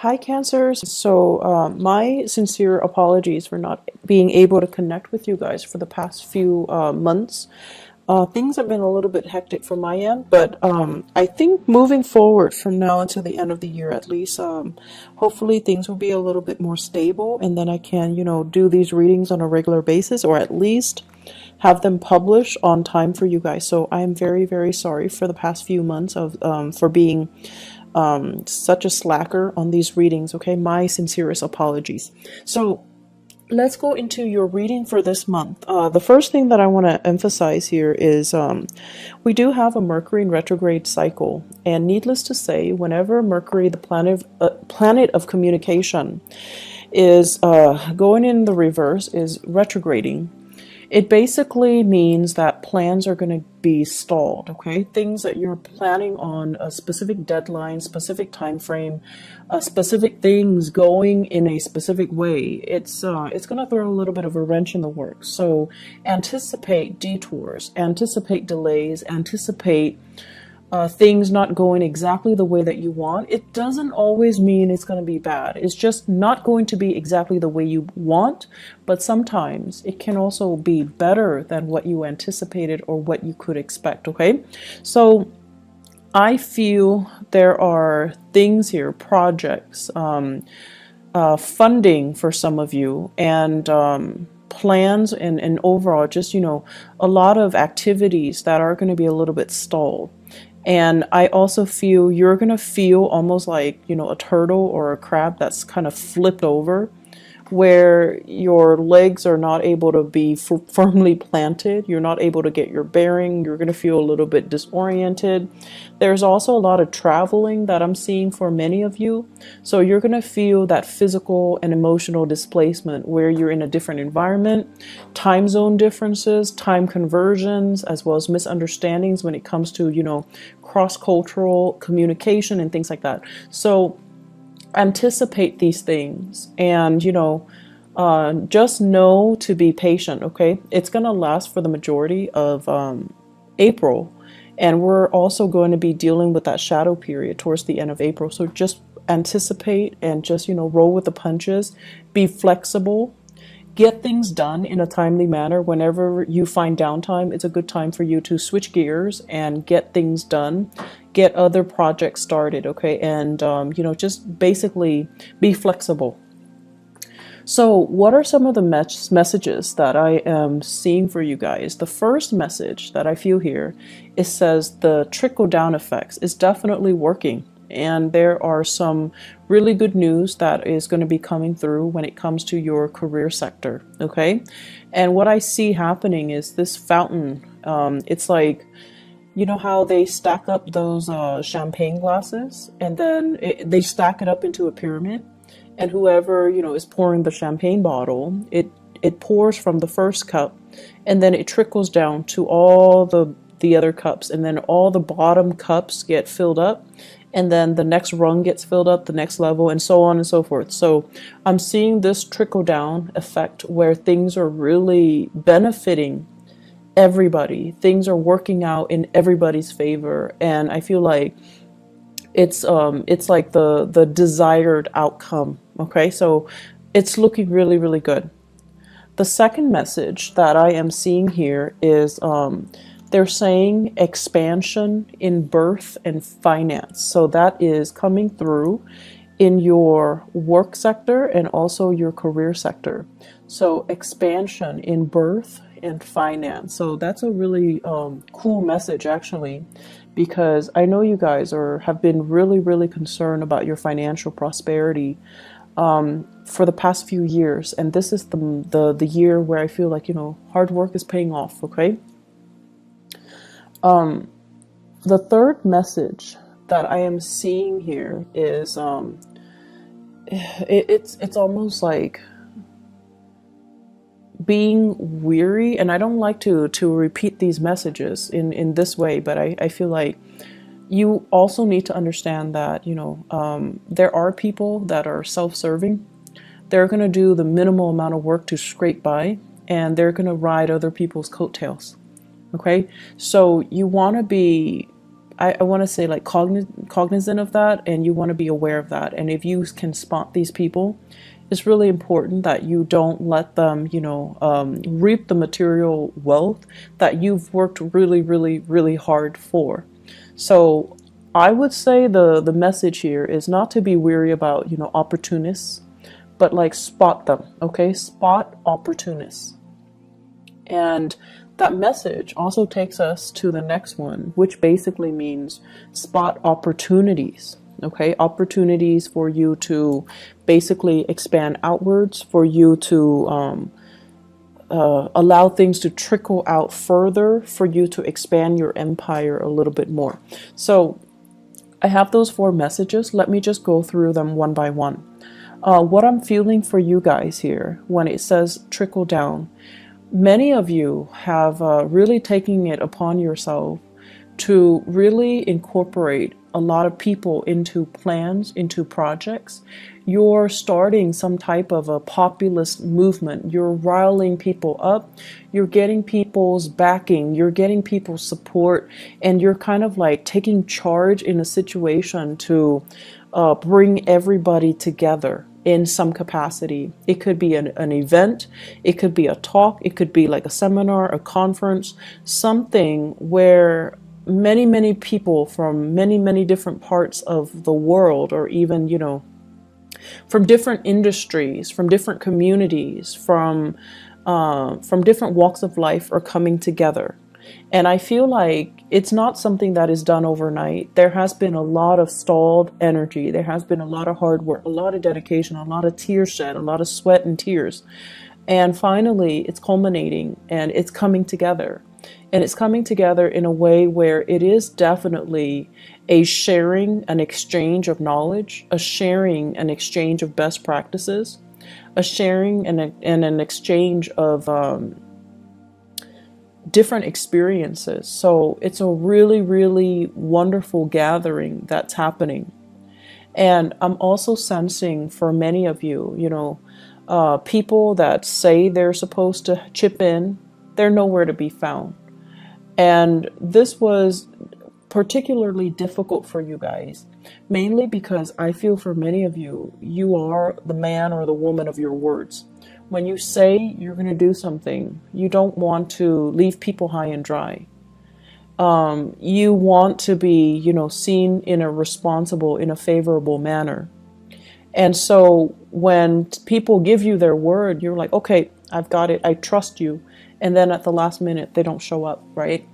Hi, Cancers. So, my sincere apologies for not being able to connect with you guys for the past few months. Things have been a little bit hectic from my end, but I think moving forward from now until the end of the year at least, hopefully things will be a little bit more stable, and then I can, do these readings on a regular basis, or at least have them published on time for you guys. So I am very, very sorry for the past few months of for being such a slacker on these readings. Okay, my sincerest apologies. So let's go into your reading for this month. The first thing that I want to emphasize here is we do have a Mercury in retrograde cycle, and needless to say, whenever Mercury, the planet of communication, is going in the reverse, is retrograding, it basically means that plans are going to be stalled, okay? Things that you're planning on, a specific deadline, specific time frame, specific things going in a specific way. It's going to throw a little bit of a wrench in the works. So anticipate detours, anticipate delays, anticipate things not going exactly the way that you want. It doesn't always mean it's going to be bad. It's just not going to be exactly the way you want, but sometimes it can also be better than what you anticipated or what you could expect, okay? So I feel there are things here, projects, funding for some of you, and plans and overall just, a lot of activities that are going to be a little bit stalled. And I also feel you're going to feel almost like, a turtle or a crab that's kind of flipped over, where your legs are not able to be firmly planted. You're not able to get your bearing. You're going to feel a little bit disoriented. There's also a lot of traveling that I'm seeing for many of you. So you're going to feel that physical and emotional displacement where you're in a different environment, time zone differences, time conversions, as well as misunderstandings when it comes to, cross-cultural communication and things like that. So anticipate these things, and just know to be patient, okay? It's going to last for the majority of April, and we're also going to be dealing with that shadow period towards the end of April. So just anticipate and just roll with the punches, be flexible, get things done in a timely manner. Whenever you find downtime, it's a good time for you to switch gears and get things done, get other projects started, okay? And, just basically be flexible. So what are some of the messages that I am seeing for you guys? The first message that I feel here, it says the trickle-down effects is definitely working. And there are some really good news that is going to be coming through when it comes to your career sector, okay? And what I see happening is this fountain. It's like, you know how they stack up those champagne glasses, and then they stack it up into a pyramid, and whoever is pouring the champagne bottle, it pours from the first cup, and then it trickles down to all the other cups, and then all the bottom cups get filled up, and then the next rung gets filled up, the next level, and so on and so forth. So I'm seeing this trickle down effect where things are really benefiting everybody. Things are working out in everybody's favor, and I feel like it's like the desired outcome. Okay, so it's looking really, really good. The second message that I am seeing here is they're saying expansion in birth and finance. So that is coming through in your work sector and also your career sector. So expansion in birth and finance. So that's a really cool message, actually, because I know you guys have been really, really concerned about your financial prosperity for the past few years. And this is the year where I feel like, hard work is paying off, okay? The third message that I am seeing here is it's almost like being weary, and I don't like to repeat these messages in this way, but I feel like you also need to understand that there are people that are self-serving. They're going to do the minimal amount of work to scrape by, and they're going to ride other people's coattails. Okay, so you want to be I want to say like cognizant of that, and you want to be aware of that. And if you can spot these people, it's really important that you don't let them, reap the material wealth that you've worked really, really, really hard for. So I would say the message here is not to be weary about, opportunists, but like spot them, okay? Spot opportunists. And that message also takes us to the next one, which basically means spot opportunities. Okay, opportunities for you to basically expand outwards, for you to allow things to trickle out further, for you to expand your empire a little bit more. So I have those 4 messages. Let me just go through them one by one. What I'm feeling for you guys here when it says trickle down, many of you have really taken it upon yourself to really incorporate a lot of people into plans, into projects. You're starting some type of a populist movement. You're riling people up. You're getting people's backing. You're getting people's support. And you're kind of like taking charge in a situation to bring everybody together in some capacity. It could be an event, it could be a talk, it could be like a seminar, a conference, something where many people from many different parts of the world, or even, from different industries, from different communities, from different walks of life are coming together. And I feel like it's not something that is done overnight. There has been a lot of stalled energy. There has been a lot of hard work, a lot of dedication, a lot of tears shed, a lot of sweat and tears. And finally, it's culminating and it's coming together. And it's coming together in a way where it is definitely a sharing, an exchange of knowledge, a sharing, an exchange of best practices, a sharing and an exchange of different experiences. So it's a really, really wonderful gathering that's happening. And I'm also sensing for many of you, people that say they're supposed to chip in, they're nowhere to be found. And this was particularly difficult for you guys, mainly because I feel for many of you, you are the man or the woman of your words. When you say you're going to do something, you don't want to leave people high and dry. You want to be, seen in a responsible, in a favorable manner. And so when people give you their word, you're like, okay, I've got it. I trust you. And then at the last minute, they don't show up, right?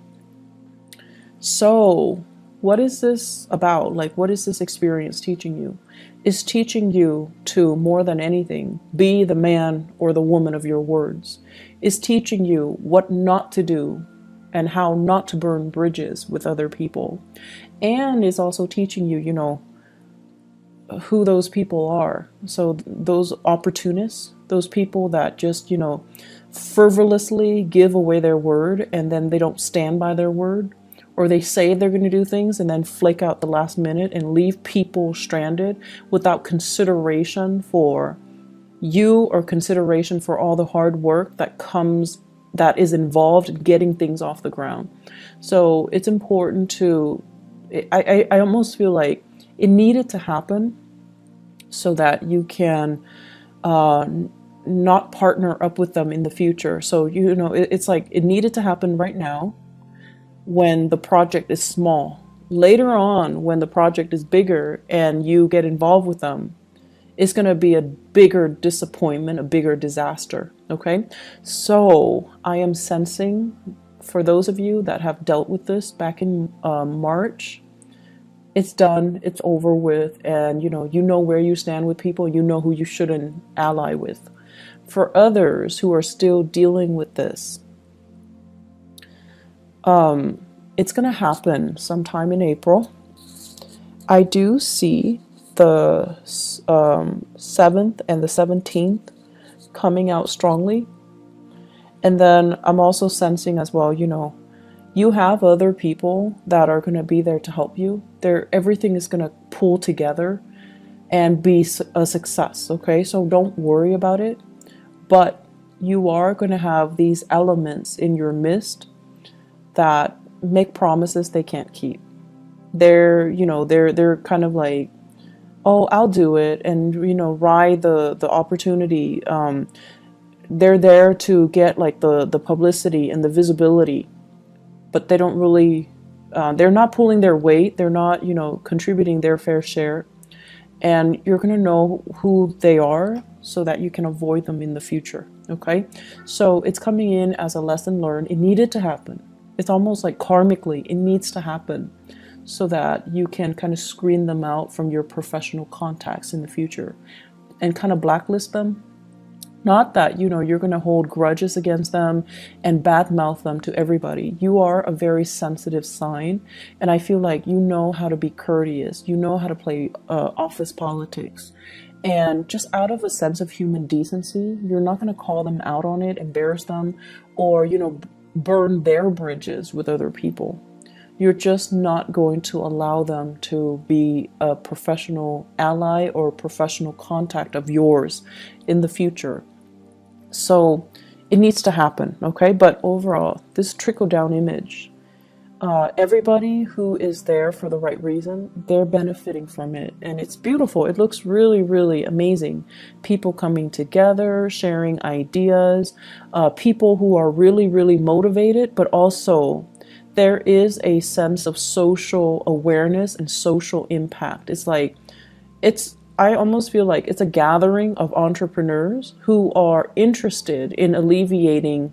So what is this about? Like, what is this experience teaching you? It's teaching you to, more than anything, be the man or the woman of your words. It's teaching you what not to do and how not to burn bridges with other people. And it's also teaching you, who those people are. So those opportunists, those people that just, frivolously give away their word and then they don't stand by their word, or they say they're going to do things and then flake out the last minute and leave people stranded without consideration for you or consideration for all the hard work that is involved in getting things off the ground. So it's important to, I almost feel like it needed to happen so that you can not partner up with them in the future. So, it's like it needed to happen right now when the project is small. Later on, when the project is bigger and you get involved with them, it's going to be a bigger disappointment, a bigger disaster. Okay? So I am sensing, for those of you that have dealt with this back in March, it's done, it's over with, and you know where you stand with people, you know who you shouldn't ally with. For others who are still dealing with this, it's going to happen sometime in April. I do see the 7th and the 17th coming out strongly. And then I'm also sensing as well, you have other people that are going to be there to help you. Everything is going to pull together and be a success, okay? So don't worry about it. But you are going to have these elements in your midst that make promises they can't keep. They're, they're kind of like, oh, I'll do it, and ride the opportunity. They're there to get like the publicity and the visibility, but they don't really, they're not pulling their weight. They're not, contributing their fair share. And you're going to know who they are so that you can avoid them in the future. Okay. So it's coming in as a lesson learned. It needed to happen. It's almost like karmically, it needs to happen so that you can kind of screen them out from your professional contacts in the future and kind of blacklist them. Not that, you're going to hold grudges against them and badmouth them to everybody. You are a very sensitive sign, and I feel like you know how to be courteous. You know how to play office politics. And just out of a sense of human decency, you're not going to call them out on it, embarrass them, or, burn their bridges with other people. You're just not going to allow them to be a professional ally or professional contact of yours in the future. So it needs to happen, okay? But overall, this trickle-down image, everybody who is there for the right reason, they're benefiting from it. And it's beautiful. It looks really, really amazing. People coming together, sharing ideas, people who are really, really motivated, but also there is a sense of social awareness and social impact. It's like, I almost feel like it's a gathering of entrepreneurs who are interested in alleviating,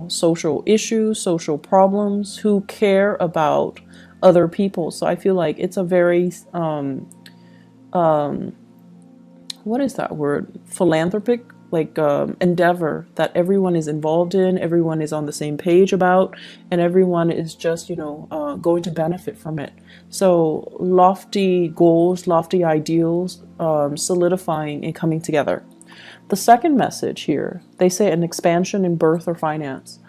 social issues, social problems, who care about other people. So I feel like it's a very, what is that word? Philanthropic, like endeavor that everyone is involved in, everyone is on the same page about, and everyone is just, going to benefit from it. So lofty goals, lofty ideals, solidifying and coming together. The second message here, they say an expansion in birth or finance.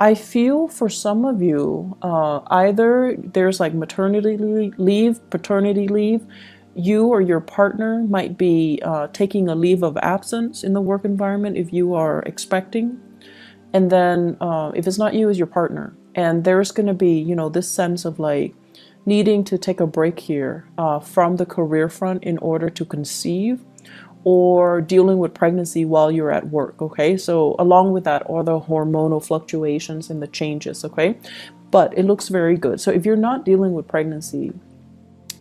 I feel for some of you, either there's like maternity leave, paternity leave. You or your partner might be taking a leave of absence in the work environment if you are expecting. And then if it's not you, it's your partner. And there's going to be, this sense of like needing to take a break here from the career front in order to conceive, or dealing with pregnancy while you're at work, okay? So along with that are the hormonal fluctuations and the changes, okay? But it looks very good. So if you're not dealing with pregnancy,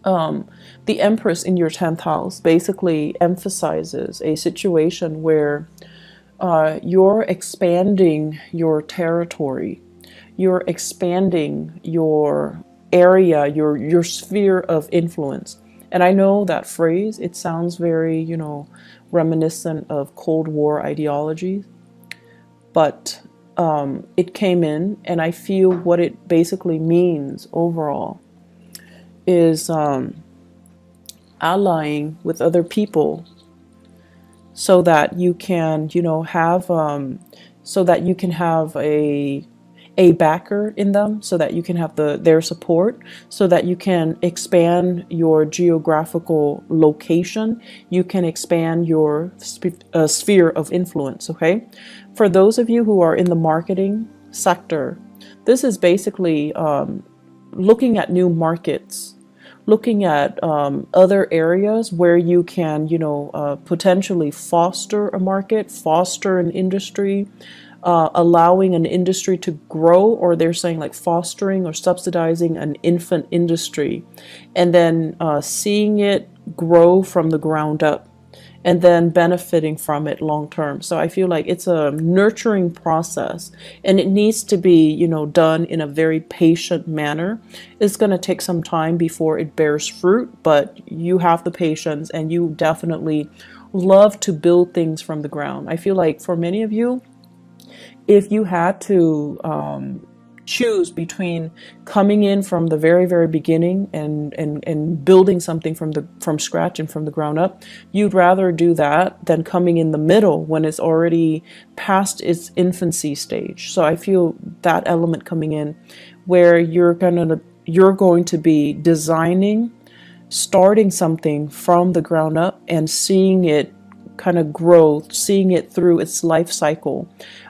the Empress in your 10th house basically emphasizes a situation where you're expanding your territory, you're expanding your area, your sphere of influence. And I know that phrase, it sounds very, reminiscent of Cold War ideology, but it came in, and I feel what it basically means overall is allying with other people so that you can, have, so that you can have a backer in them, so that you can have their support, so that you can expand your geographical location, you can expand your sphere of influence, okay? For those of you who are in the marketing sector, this is basically looking at new markets, looking at other areas where you can, potentially foster a market, foster an industry, allowing an industry to grow, or they're saying like fostering or subsidizing an infant industry, and then seeing it grow from the ground up, and then benefiting from it long term. So I feel like it's a nurturing process, and it needs to be, done in a very patient manner. It's going to take some time before it bears fruit, but you have the patience, and you definitely love to build things from the ground. I feel like for many of you, if you had to choose between coming in from the very, very beginning and building something from scratch and from the ground up, you'd rather do that than coming in the middle when it's already past its infancy stage. So I feel that element coming in where you're going to be designing, starting something from the ground up and seeing it kind of grow, seeing it through its life cycle.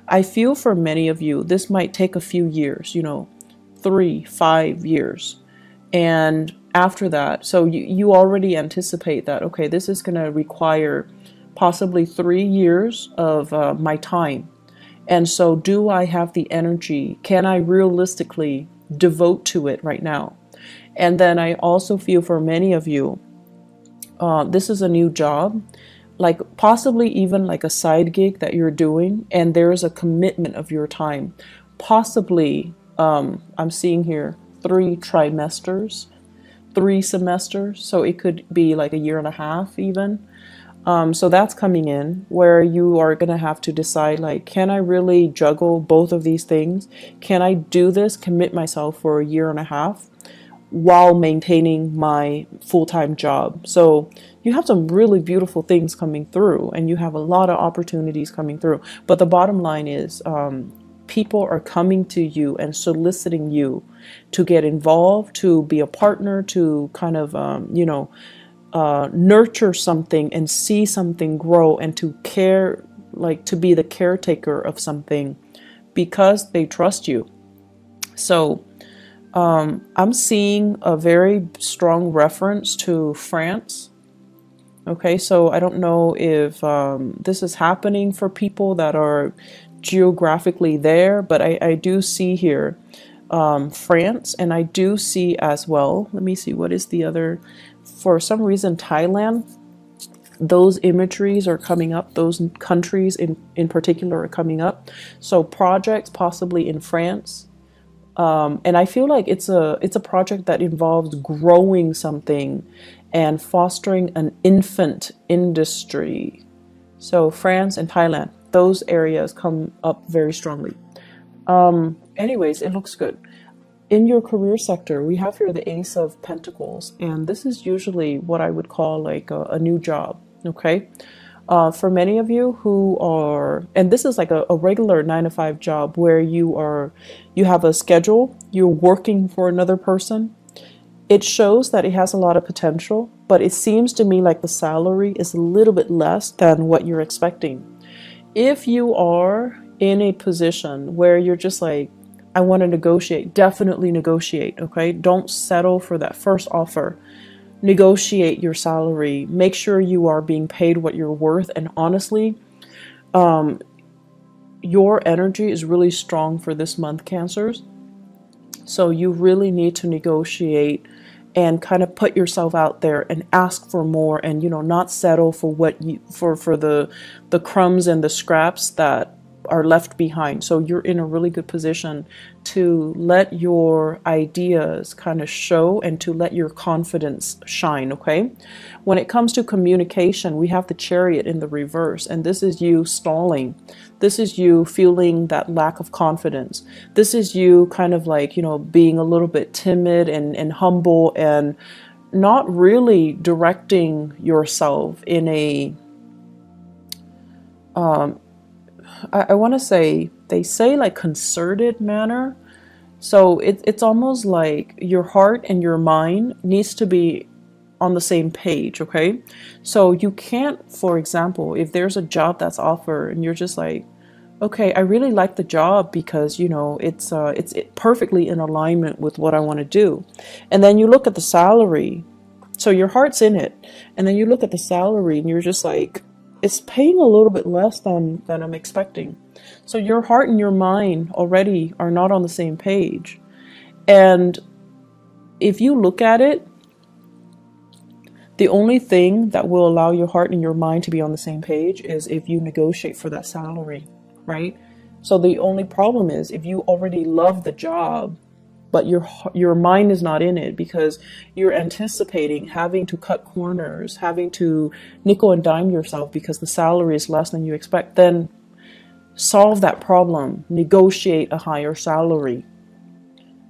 I feel for many of you, this might take a few years, 3, 5 years. And after that, so you already anticipate that, okay, this is going to require possibly 3 years of my time. And so do I have the energy? Can I realistically devote to it right now? And then I also feel for many of you, this is a new job, like possibly even like a side gig that you're doing, and there is a commitment of your time. Possibly, I'm seeing here 3 trimesters, 3 semesters, so it could be like a year and a half even. So that's coming in where you are going to have to decide, like, can I really juggle both of these things? Can I do this, commit myself for a year and a half while maintaining my full-time job? So you have some really beautiful things coming through, and you have a lot of opportunities coming through. But the bottom line is, people are coming to you and soliciting you to get involved, to be a partner, to kind of, nurture something and see something grow, and to care, like to be the caretaker of something because they trust you. So I'm seeing a very strong reference to France. Okay, so I don't know if this is happening for people that are geographically there, but I do see here France, and I do see as well, let me see, what is the other, for some reason Thailand, those imageries are coming up, those countries in particular are coming up. So projects possibly in France. And I feel like it's a project that involves growing something and fostering an infant industry. So France and Thailand, those areas come up very strongly. Anyways, it looks good. In your career sector, we have here the Ace of Pentacles, and this is usually what I would call like a new job, okay? For many of you who are, and this is like a regular 9 to 5 job where you have a schedule, you're working for another person. It shows that it has a lot of potential, but it seems to me like the salary is a little bit less than what you're expecting. If you are in a position where you're just like, I want to negotiate, definitely negotiate, okay? Don't settle for that first offer. Negotiate your salary. Make sure you are being paid what you're worth. And honestly, your energy is really strong for this month, Cancers. So you really need to negotiate and kind of put yourself out there and ask for more, and not settle for what you for the crumbs and the scraps that are left behind. So you're in a really good position to let your ideas kind of show and to let your confidence shine, okay? When it comes to communication, we have the Chariot in the reverse, and this is you stalling. This is you feeling that lack of confidence. This is you kind of like, being a little bit timid and humble and not really directing yourself in a I want to say, they say like concerted manner. So it's almost like your heart and your mind needs to be on the same page, okay? So you can't, for example, if there's a job that's offered and you're just like, okay, I really like the job because, it's perfectly in alignment with what I want to do. And then you look at the salary. So your heart's in it. And then you look at the salary and you're just like, it's paying a little bit less than I'm expecting. So your heart and your mind already are not on the same page. And if you look at it, the only thing that will allow your heart and your mind to be on the same page is if you negotiate for that salary, right? So the only problem is if you already love the job, but your mind is not in it because you're anticipating having to cut corners, having to nickel and dime yourself because the salary is less than you expect, then solve that problem. Negotiate a higher salary.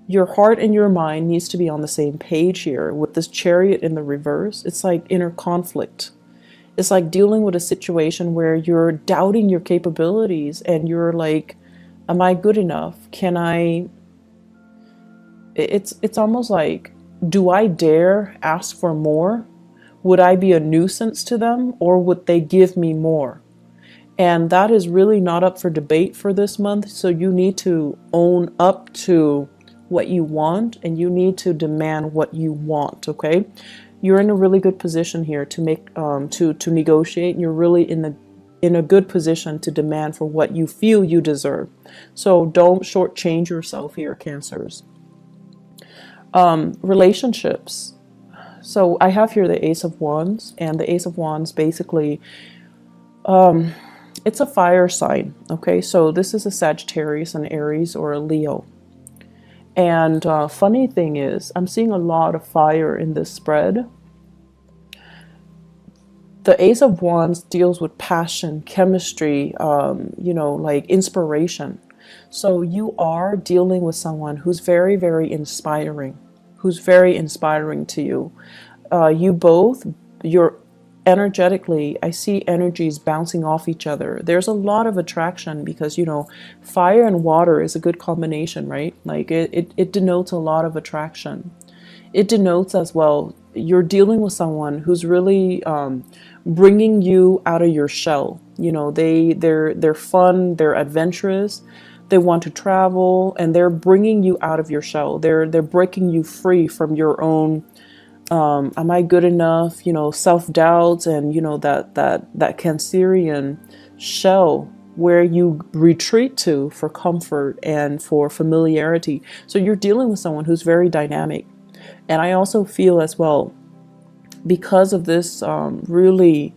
Your heart and your mind needs to be on the same page here. With this Chariot in the reverse, it's like inner conflict. It's like dealing with a situation where you're doubting your capabilities and you're like, am I good enough? It's almost like, do I dare ask for more? Would I be a nuisance to them, or would they give me more? And that is really not up for debate for this month. So you need to own up to what you want, and you need to demand what you want, okay? You're in a really good position here to make to negotiate. You're really in a good position to demand for what you feel you deserve. So don't shortchange yourself here, Cancers. Relationships. So I have here the Ace of Wands, and the Ace of Wands basically, it's a fire sign, okay? So this is a Sagittarius, an Aries, or a Leo. And funny thing is, I'm seeing a lot of fire in this spread. The Ace of Wands deals with passion, chemistry, you know, like inspiration. So you are dealing with someone who's very, very inspiring, who's very inspiring to you. You both, you're energetically, I see energies bouncing off each other. There's a lot of attraction because, you know, fire and water is a good combination, right? Like it denotes a lot of attraction. It denotes as well, you're dealing with someone who's really bringing you out of your shell. You know, they're fun, they're adventurous, they want to travel, and they're bringing you out of your shell. They're breaking you free from your own am I good enough, you know, self-doubts, and you know that Cancerian shell where you retreat to for comfort and for familiarity. So you're dealing with someone who's very dynamic. And I also feel as well, because of this really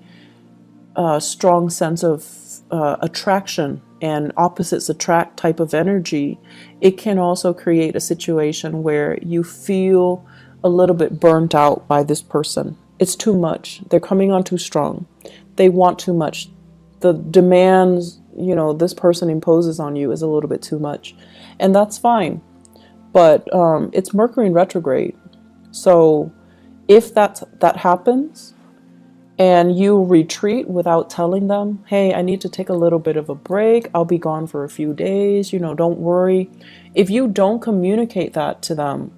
strong sense of attraction and opposites attract type of energy, it can also create a situation where you feel a little bit burnt out by this person. It's too much. They're coming on too strong. They want too much. The demands, you know, this person imposes on you is a little bit too much. And that's fine. But it's Mercury in retrograde. So if that happens and you retreat without telling them, hey, I need to take a little bit of a break, I'll be gone for a few days, you know, don't worry. If you don't communicate that to them,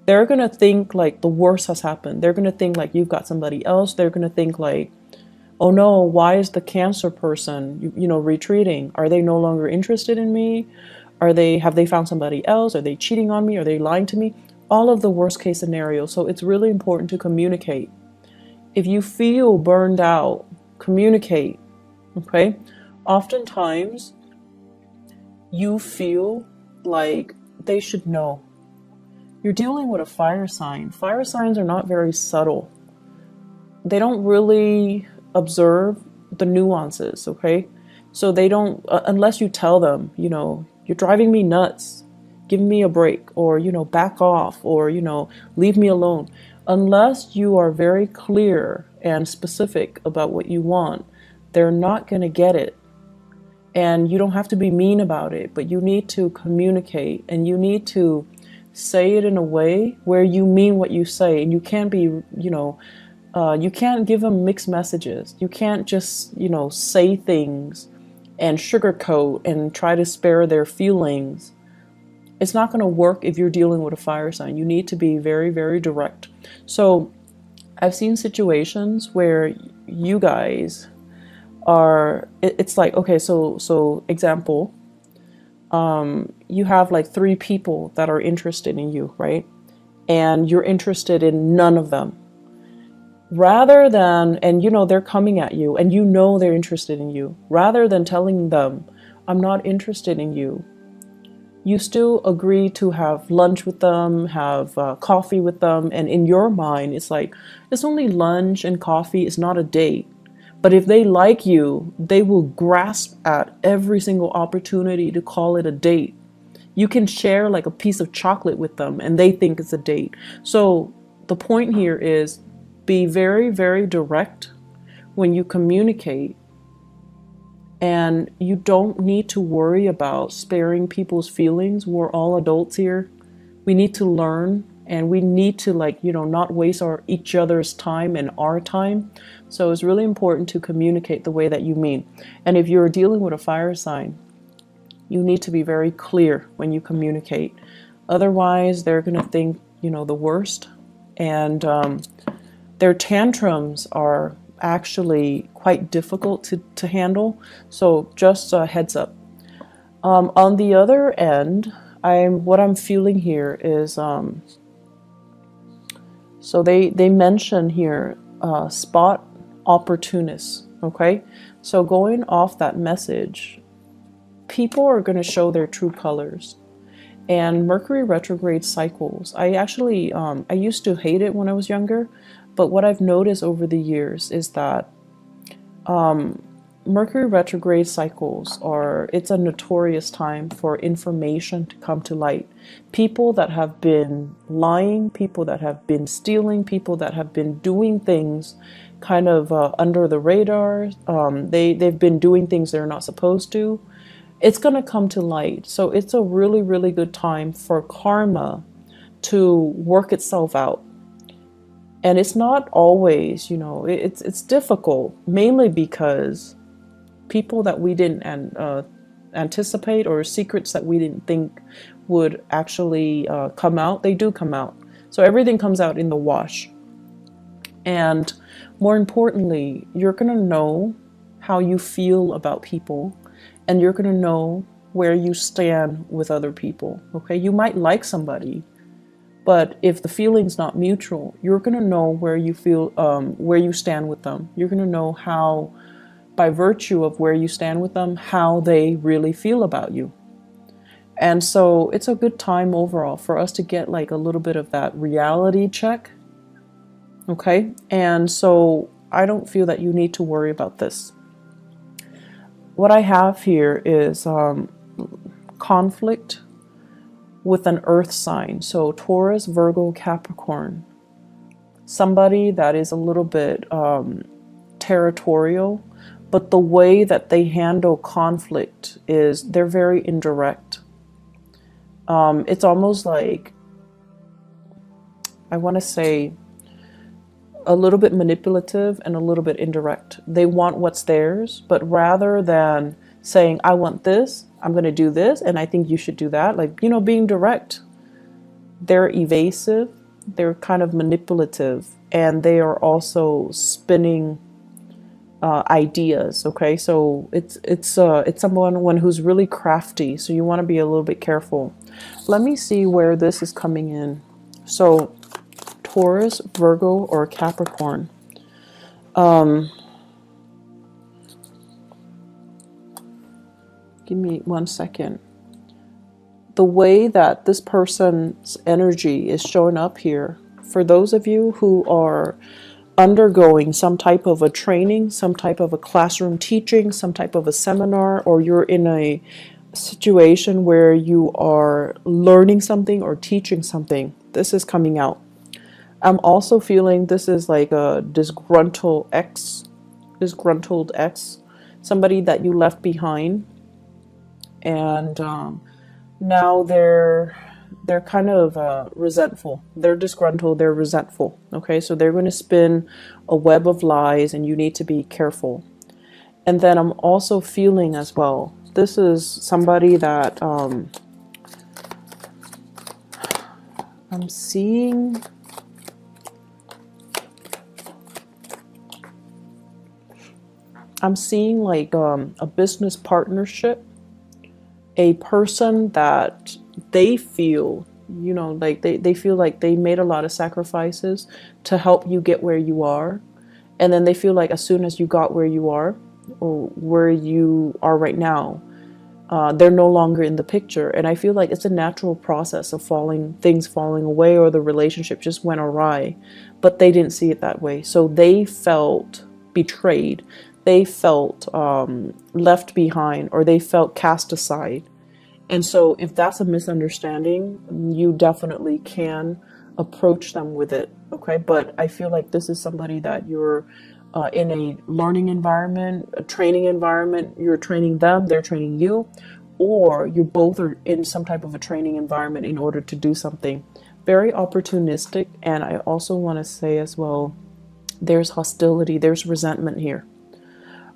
they're going to think like the worst has happened. They're going to think like you've got somebody else. They're going to think like, oh no, why is the Cancer person, you know, retreating? Are they no longer interested in me? Have they found somebody else? Are they cheating on me? Are they lying to me? All of the worst case scenarios. So it's really important to communicate. If you feel burned out, communicate, okay? Oftentimes, you feel like they should know. You're dealing with a fire sign. Fire signs are not very subtle. They don't really observe the nuances, okay? So they don't, unless you tell them, you know, you're driving me nuts, give me a break, or, you know, back off, or, you know, leave me alone. Unless you are very clear and specific about what you want, they're not going to get it. And you don't have to be mean about it, but you need to communicate, and you need to say it in a way where you mean what you say. And you can't be, you know, you can't give them mixed messages. You can't just, you know, say things and sugarcoat and try to spare their feelings. It's not going to work if you're dealing with a fire sign. You need to be very, very direct. So I've seen situations where you guys are, it's like, okay, so example, you have like 3 people that are interested in you, right? And you're interested in none of them. Rather than, and you know, they're coming at you and you know they're interested in you, rather than telling them, I'm not interested in you, you still agree to have lunch with them, have coffee with them. And in your mind, it's like, it's only lunch and coffee, it's not a date. But if they like you, they will grasp at every single opportunity to call it a date. You can share like a piece of chocolate with them and they think it's a date. So the point here is be very, very direct when you communicate. And you don't need to worry about sparing people's feelings. We're all adults here. We need to learn, and we need to, like, you know, not waste each other's time and our time. So it's really important to communicate the way that you mean. And if you're dealing with a fire sign, you need to be very clear when you communicate. Otherwise, they're going to think, you know, the worst. And their tantrums are actually quite difficult to handle. So just a heads up. On the other end, what I'm feeling here is so they mention here spot opportunists. Okay, so going off that message, people are going to show their true colors. And Mercury retrograde cycles, I actually I used to hate it when I was younger, but what I've noticed over the years is that Mercury retrograde cycles it's a notorious time for information to come to light. People that have been lying, people that have been stealing, people that have been doing things kind of under the radar, they've been doing things they're not supposed to. It's going to come to light. So it's a really, really good time for karma to work itself out. And it's not always, you know, it's difficult, mainly because people that we didn't anticipate, or secrets that we didn't think would actually come out, they do come out. So everything comes out in the wash. And more importantly, you're going to know how you feel about people, and you're going to know where you stand with other people. Okay, you might like somebody, but if the feeling's not mutual, you're going to know where you feel, where you stand with them. You're going to know how, by virtue of where you stand with them, how they really feel about you. And so it's a good time overall for us to get like a little bit of that reality check. Okay, and so I don't feel that you need to worry about this. What I have here is conflict with an earth sign. So Taurus, Virgo, Capricorn. Somebody that is a little bit territorial, but the way that they handle conflict is they're very indirect. It's almost like, I want to say, a little bit manipulative and a little bit indirect. They want what's theirs, but rather than saying, I want this, I'm going to do this, and I think you should do that, like, you know, being direct, they're evasive, they're kind of manipulative, and they are also spinning ideas. Okay, so it's someone who's really crafty, so you want to be a little bit careful. Let me see where this is coming in. So Taurus, Virgo, or Capricorn. Give me 1 second. The way that this person's energy is showing up here, for those of you who are undergoing some type of a training, some type of a classroom teaching, some type of a seminar, or you're in a situation where you are learning something or teaching something, this is coming out. I'm also feeling this is like a disgruntled ex, somebody that you left behind, and now they're kind of resentful. They're disgruntled, they're resentful. Okay, so they're going to spin a web of lies, and you need to be careful. And then I'm also feeling as well, this is somebody that I'm seeing. I'm seeing like a business partnership, a person that they feel, you know, like they feel like they made a lot of sacrifices to help you get where you are. And then they feel like as soon as you got where you are, or where you are right now, they're no longer in the picture. And I feel like it's a natural process of things falling away, or the relationship just went awry, but they didn't see it that way. So they felt betrayed. They felt left behind, or they felt cast aside. And so if that's a misunderstanding, you definitely can approach them with it. Okay, but I feel like this is somebody that you're in a learning environment, a training environment. You're training them, they're training you, or you both are in some type of a training environment in order to do something. Very opportunistic. And I also want to say as well, there's hostility, there's resentment here.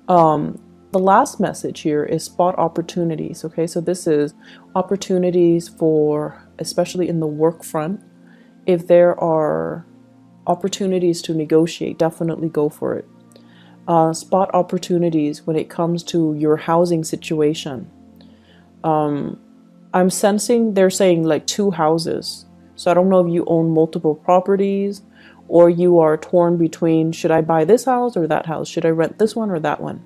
The last message here is spot opportunities. Okay, so this is opportunities for, especially in the work front. If there are opportunities to negotiate, definitely go for it. Spot opportunities when it comes to your housing situation. I'm sensing they're saying like two houses. So I don't know if you own multiple properties or you are torn between, should I buy this house or that house? Should I rent this one or that one?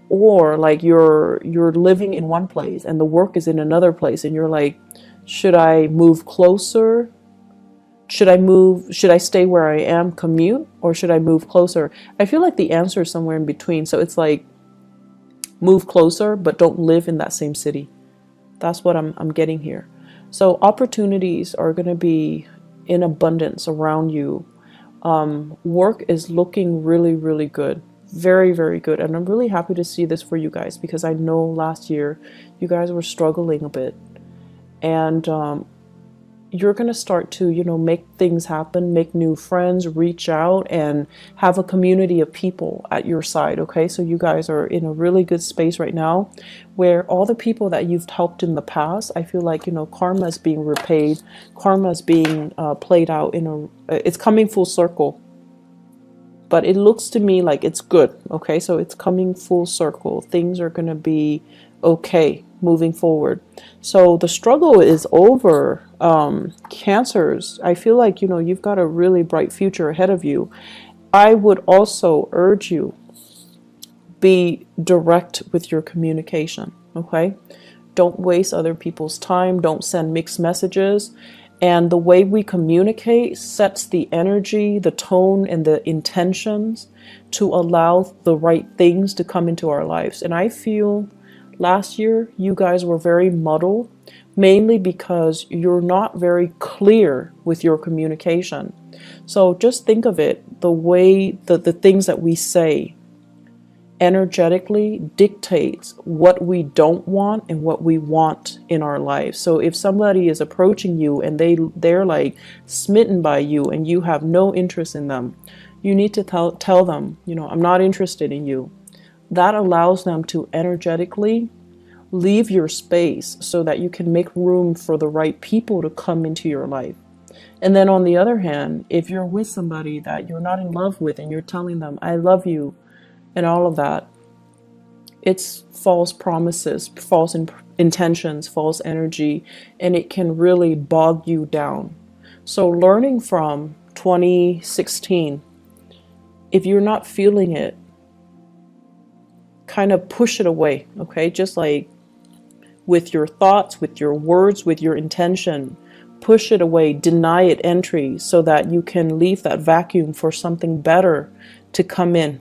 Or like you're living in one place and the work is in another place and you're like, should I move closer? Should I stay where I am, commute, or should I move closer? I feel like the answer is somewhere in between. So it's like move closer, but don't live in that same city. That's what I'm getting here. So opportunities are going to be in abundance around you. Work is looking really, really good. Very, very good. And I'm really happy to see this for you guys because I know last year you guys were struggling a bit. And you're going to start to, make things happen, make new friends, reach out and have a community of people at your side. Okay. So you guys are in a really good space right now where all the people that you've helped in the past, I feel like, karma is being repaid. Karma is being played out it's coming full circle. But it looks to me like it's good. Okay. So it's coming full circle. Things are going to be okay moving forward. So the struggle is over. Cancers, I feel like, you've got a really bright future ahead of you. I would also urge you, be direct with your communication, okay? Don't waste other people's time. Don't send mixed messages. And the way we communicate sets the energy, the tone, and the intentions to allow the right things to come into our lives. And I feel last year, you guys were very muddled, mainly because you're not very clear with your communication. So just think of it, the way that the things that we say energetically dictates what we don't want and what we want in our lives. So if somebody is approaching you and they're like smitten by you and you have no interest in them, you need to tell them, I'm not interested in you. That allows them to energetically leave your space so that you can make room for the right people to come into your life. And then on the other hand, if you're with somebody that you're not in love with and you're telling them, I love you, and all of that, it's false promises, false intentions, false energy, and it can really bog you down. So learning from 2016, if you're not feeling it, kind of push it away, okay? Just like with your thoughts, with your words, with your intention, push it away, deny it entry so that you can leave that vacuum for something better to come in.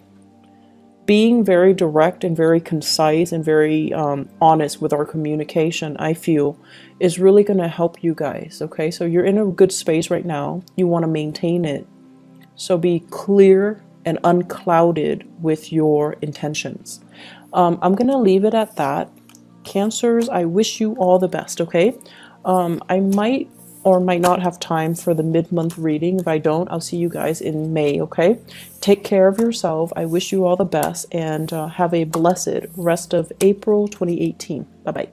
Being very direct and very concise and very honest with our communication, I feel, is really going to help you guys, okay? So you're in a good space right now. You want to maintain it. So be clear and unclouded with your intentions. I'm going to leave it at that. Cancers, I wish you all the best, okay? I might or might not have time for the mid-month reading. If I don't, I'll see you guys in May, okay? Take care of yourself. I wish you all the best and have a blessed rest of April 2018. Bye-bye.